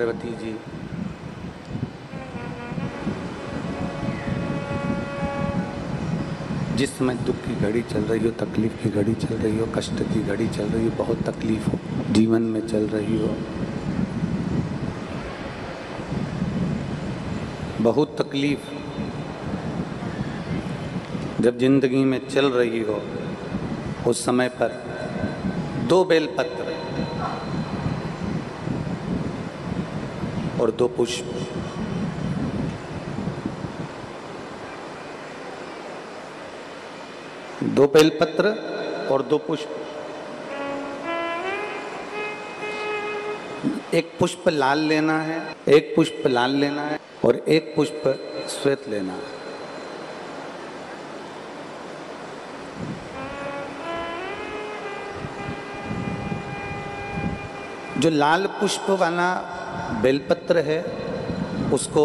पार्वती जी जिस समय दुख की घड़ी चल रही हो, तकलीफ की घड़ी चल रही हो, कष्ट की घड़ी चल रही हो, बहुत तकलीफ हो जीवन में चल रही हो, बहुत तकलीफ जब जिंदगी में चल रही हो, उस समय पर 2 बेलपत्र और 2 पुष्प, दो बेलपत्र और 2 पुष्प, एक पुष्प लाल लेना है, एक पुष्प लाल लेना है और एक पुष्प श्वेत लेना है। जो लाल पुष्प वाला बेलपत्र है उसको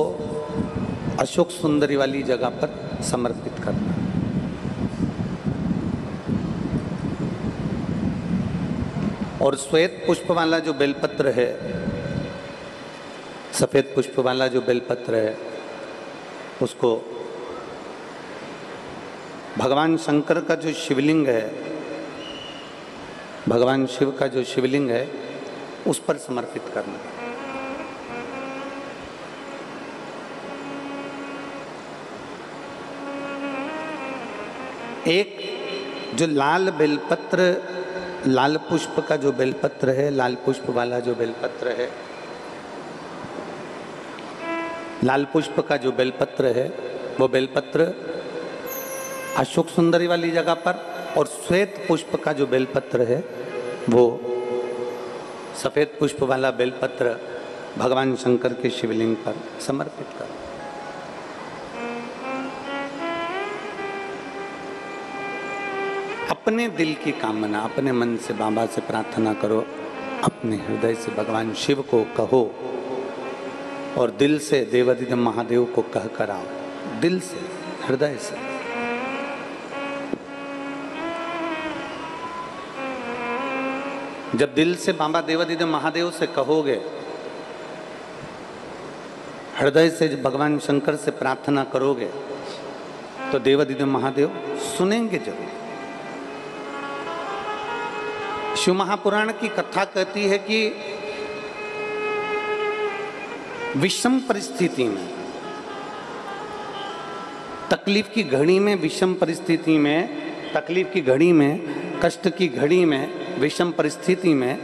अशोक सुंदरी वाली जगह पर समर्पित करना। और श्वेत पुष्प वाला जो बेलपत्र है, सफेद पुष्प वाला जो बेलपत्र है, उसको भगवान शंकर का जो शिवलिंग है, भगवान शिव का जो शिवलिंग है उस पर समर्पित करना। एक जो लाल बेलपत्र, लाल पुष्प का जो बेलपत्र है, लाल पुष्प वाला जो बेलपत्र है, लाल पुष्प का जो बेलपत्र है वो बेलपत्र अशोक सुंदरी वाली जगह पर, और श्वेत पुष्प का जो बेलपत्र है वो सफेद पुष्प वाला बेलपत्र भगवान शंकर के शिवलिंग पर समर्पित कर। अपने दिल की कामना अपने मन से बाबा से प्रार्थना करो, अपने हृदय से भगवान शिव को कहो और दिल से देवाधिदेव महादेव को कह कर आओ, दिल से, हृदय से। जब दिल से बाबा देवाधिदेव महादेव से कहोगे, हृदय से भगवान शंकर से प्रार्थना करोगे, तो देवाधिदेव महादेव सुनेंगे जरूर। शिव महापुराण की कथा कहती है कि विषम परिस्थिति में, तकलीफ की घड़ी में, विषम परिस्थिति में, तकलीफ की घड़ी में, कष्ट की घड़ी में, विषम परिस्थिति में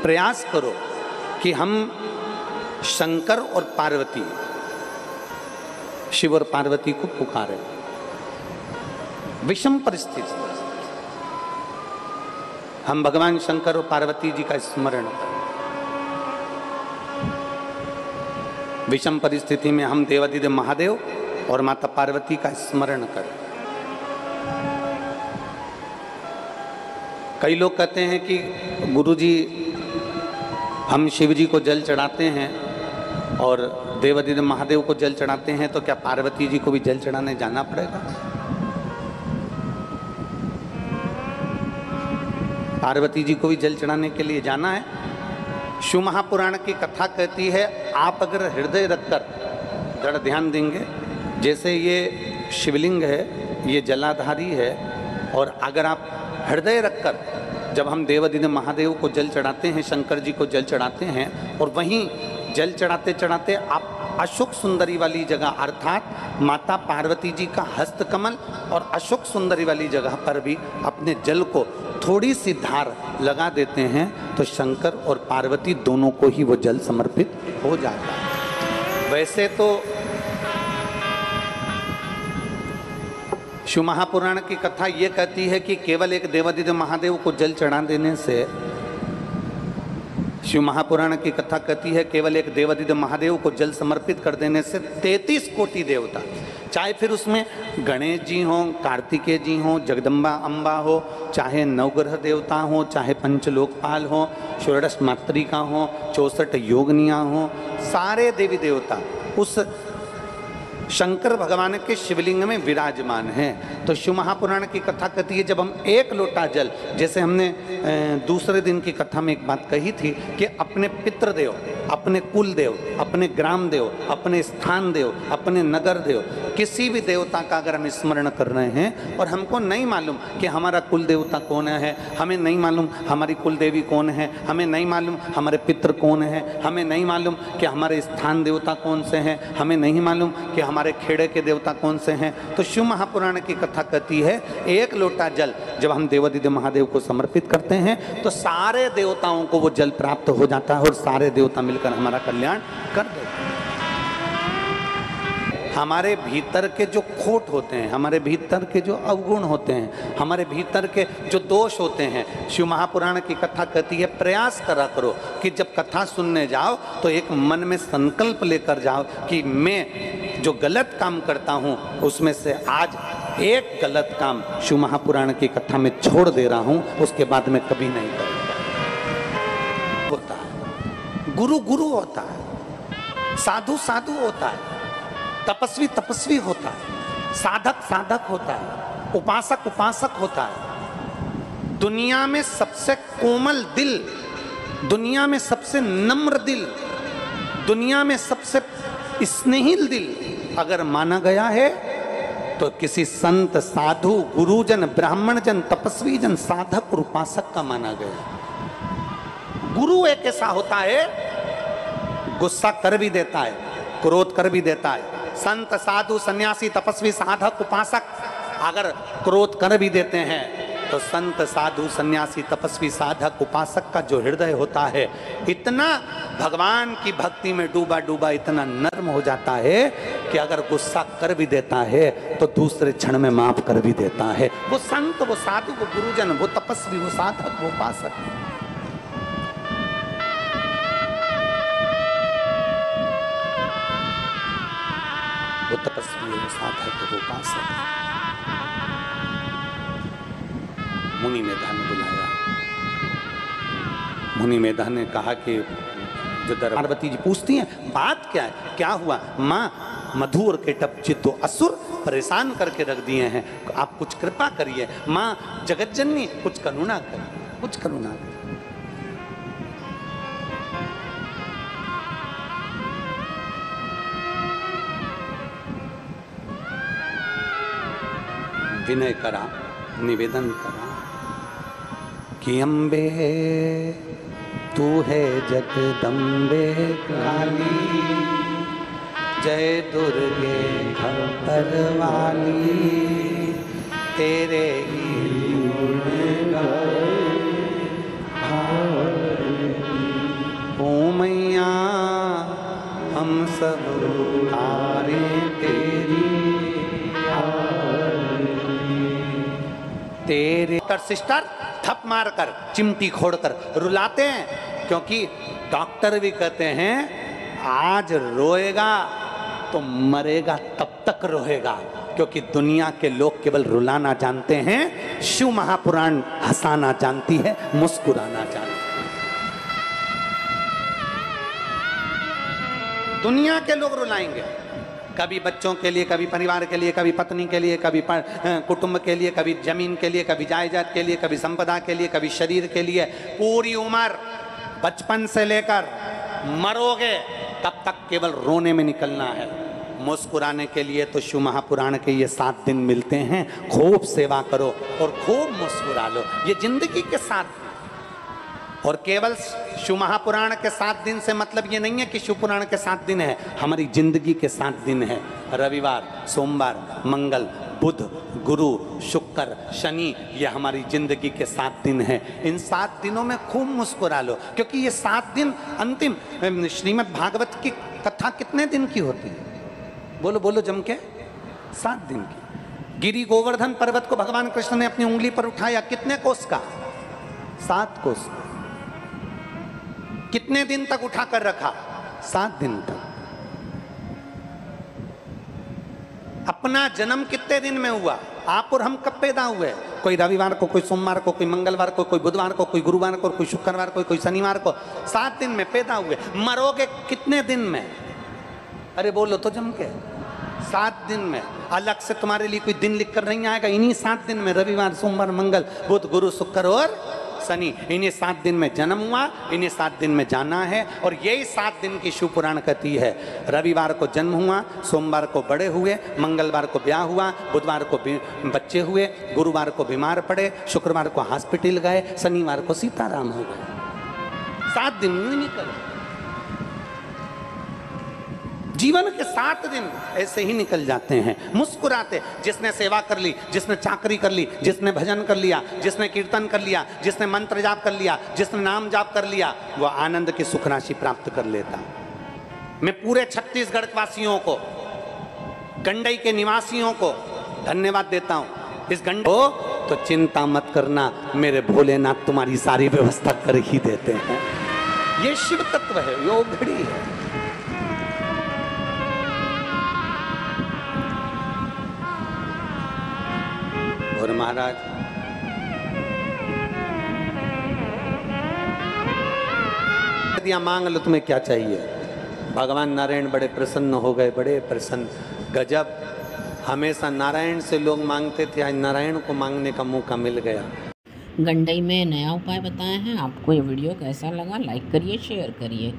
प्रयास करो कि हम शंकर और पार्वती, शिव और पार्वती को पुकारें। विषम परिस्थिति हम भगवान शंकर और पार्वती जी का स्मरण करें। विषम परिस्थिति में हम देवाधिदेव महादेव और माता पार्वती का स्मरण करें। कई लोग कहते हैं कि गुरुजी हम शिव जी को जल चढ़ाते हैं और देवाधिदेव महादेव को जल चढ़ाते हैं, तो क्या पार्वती जी को भी जल चढ़ाने जाना पड़ेगा? पार्वती जी को भी जल चढ़ाने के लिए जाना है? शिव महापुराण की कथा कहती है, आप अगर हृदय रखकर जड़ ध्यान देंगे, जैसे ये शिवलिंग है, ये जलाधारी है, और अगर आप हृदय रखकर, जब हम देवाधिदेव महादेव को जल चढ़ाते हैं, शंकर जी को जल चढ़ाते हैं, और वहीं जल चढ़ाते चढ़ाते आप अशोक सुंदरी वाली जगह अर्थात माता पार्वती जी का हस्तकमल और अशोक सुंदरी वाली जगह पर भी अपने जल को थोड़ी सी धार लगा देते हैं, तो शंकर और पार्वती दोनों को ही वो जल समर्पित हो जाता है। वैसे तो शिव महापुराण की कथा ये कहती है कि केवल एक देवाधिदेव महादेव को जल चढ़ा देने से, शिव महापुराण की कथा कहती है केवल एक देवाधिदेव महादेव को जल समर्पित कर देने से 33 कोटि देवता, चाहे फिर उसमें गणेश जी हों, कार्तिकेय जी हों, जगदम्बा अम्बा हो, चाहे नवग्रह देवता हों, चाहे पंचलोकपाल हों, षोडश मातृका हों, 64 योगनियाँ हों, सारे देवी देवता उस शंकर भगवान के शिवलिंग में विराजमान हैं। तो शिव महापुराण की कथा कहती है, जब हम एक लोटा जल, जैसे हमने दूसरे दिन की कथा में एक बात कही थी कि अपने पितृदेव, अपने कुल देव, अपने ग्राम देव, अपने स्थान देव, अपने नगर देव, किसी भी देवता का अगर हम स्मरण कर रहे हैं और हमको नहीं मालूम कि हमारा कुल देवता कौन है, हमें नहीं मालूम हमारी कुल देवी कौन है, हमें नहीं मालूम हमारे पितृ कौन है, हमें नहीं मालूम कि हमारे स्थान देवता कौन से हैं, हमें नहीं मालूम कि हमारे खेड़े के देवता कौन से हैं, तो शिव महापुराण की कथा कहती है एक लोटा जल जब हम देवादिदेव महादेव को समर्पित करते हैं तो सारे देवताओं को वो जल प्राप्त हो जाता है और सारे देवता मिलकर हमारा कल्याण कर देते हैं। हमारे भीतर के जो खोट होते हैं, हमारे भीतर के जो अवगुण होते हैं, हमारे भीतर के जो दोष होते हैं, शिव महापुराण की कथा कहती है प्रयास करा करो कि जब कथा सुनने जाओ तो एक मन में संकल्प लेकर जाओ कि मैं जो गलत काम करता हूँ उसमें से आज एक गलत काम शिव महापुराण की कथा में छोड़ दे रहा हूँ, उसके बाद में कभी नहीं करूँगा। होता है गुरु गुरु होता है, साधु साधु होता है, तपस्वी तपस्वी होता है, साधक साधक होता है, उपासक उपासक होता है। दुनिया में सबसे कोमल दिल, दुनिया में सबसे नम्र दिल, दुनिया में सबसे स्नेहिल दिल अगर माना गया है तो किसी संत साधु गुरुजन ब्राह्मण जन तपस्वी जन साधक और उपासक का माना गया। गुरु एक ऐसा होता है गुस्सा कर भी देता है, क्रोध कर भी देता है। संत साधु सन्यासी तपस्वी साधक उपासक अगर क्रोध कर भी देते हैं तो संत साधु सन्यासी तपस्वी साधक उपासक का जो हृदय होता है इतना भगवान की भक्ति में डूबा डूबा इतना नर्म हो जाता है कि अगर गुस्सा कर भी देता है तो दूसरे क्षण में माफ कर भी देता है। वो संत, वो साधु, वो गुरुजन, वो तपस्वी, वो साधक, वो उपासक। वो तपस्वी, वो साधक, वो उपासक। मुनि मेधा ने बुलाया। मुनि मेधा ने कहा कि जो पार्वती जी पूछती हैं बात क्या है, क्या हुआ माँ, मधु और केटप चित्तो असुर परेशान करके रख दिए हैं, आप कुछ कृपा करिए माँ जगतजननी, कुछ करुणा करिए, कुछ करुणा करिए। विनय करा, निवेदन करा कि अम्बे तू है जगदम्बे काली, जय दुर्गे खप्पर वाली, तेरे ही ओ मैया हम सब तारे तेरी तेरे। सिस्टर थप मारकर चिमटी खोड़कर रुलाते हैं, क्योंकि डॉक्टर भी कहते हैं आज रोएगा तो मरेगा तब तक रोएगा, क्योंकि दुनिया के लोग केवल रुलाना जानते हैं, शिव महापुराण हंसाना जानती है, मुस्कुराना जानती है। दुनिया के लोग रुलाएंगे, कभी बच्चों के लिए, कभी परिवार के लिए, कभी पत्नी के लिए, कभी कुटुंब के लिए, कभी जमीन के लिए, कभी जायदाद के लिए, कभी संपदा के लिए, कभी शरीर के लिए। पूरी उम्र बचपन से लेकर मरोगे तब तक केवल रोने में निकलना है। मुस्कुराने के लिए तो शिव महापुराण के ये 7 दिन मिलते हैं, खूब सेवा करो और खूब मुस्कुरा लो, ये जिंदगी के 7 दिन। और केवल शिव महापुराण के 7 दिन से मतलब ये नहीं है कि शिव पुराण के 7 दिन है, हमारी जिंदगी के 7 दिन है। रविवार, सोमवार, मंगल, बुध, गुरु, शुक्र, शनि, ये हमारी जिंदगी के 7 दिन हैं। इन 7 दिनों में खूब मुस्कुरा लो, क्योंकि ये 7 दिन अंतिम। श्रीमद् भागवत की कथा कितने दिन की होती है? बोलो बोलो जम के, 7 दिन की। गिरि गोवर्धन पर्वत को भगवान कृष्ण ने अपनी उंगली पर उठाया, कितने कोस का? 7 कोस। कितने दिन तक उठाकर रखा? 7 दिन तक। अपना जन्म कितने दिन में हुआ? आप और हम कब पैदा हुए? कोई रविवार को, कोई सोमवार को, कोई मंगलवार को, कोई बुधवार को, कोई गुरुवार को, कोई शुक्रवार को, कोई शनिवार को। 7 दिन में पैदा हुए। मरोगे कितने दिन में? अरे बोलो तो जम के, 7 दिन में अलग से तुम्हारे लिए कोई दिन लिख कर नहीं आएगा। इन्हीं 7 दिन में रविवार, सोमवार, मंगल, बुध, गुरु, शुक्र और शनि, इन्हीं 7 दिन में जन्म हुआ, इन्हीं 7 दिन में जाना है। और यही 7 दिन की शिव पुराण कहती है। रविवार को जन्म हुआ, सोमवार को बड़े हुए, मंगलवार को ब्याह हुआ, बुधवार को बच्चे हुए, गुरुवार को बीमार पड़े, शुक्रवार को हॉस्पिटल गए, शनिवार को सीताराम हो गए। 7 दिन में निकल, जीवन के 7 दिन ऐसे ही निकल जाते हैं मुस्कुराते। जिसने सेवा कर ली, जिसने चाकरी कर ली, जिसने भजन कर लिया, जिसने कीर्तन कर लिया, जिसने मंत्र जाप कर लिया, जिसने नाम जाप कर लिया, वो आनंद की सुख राशि प्राप्त कर लेता। मैं पूरे छत्तीसगढ़ वासियों को, गंडई के निवासियों को धन्यवाद देता हूं। इस गंडई को तो चिंता मत करना, मेरे भोलेनाथ तुम्हारी सारी व्यवस्था कर ही देते हैं। ये शिव तत्व है, योग घड़ी है। और महाराज दिया, मांग लो तुम्हें क्या चाहिए। भगवान नारायण बड़े प्रसन्न हो गए, बड़े प्रसन्न। गजब, हमेशा नारायण से लोग मांगते थे, आज नारायण को मांगने का मौका मिल गया। गंडई में नया उपाय बताए हैं। आपको ये वीडियो कैसा लगा, लाइक करिए, शेयर करिए।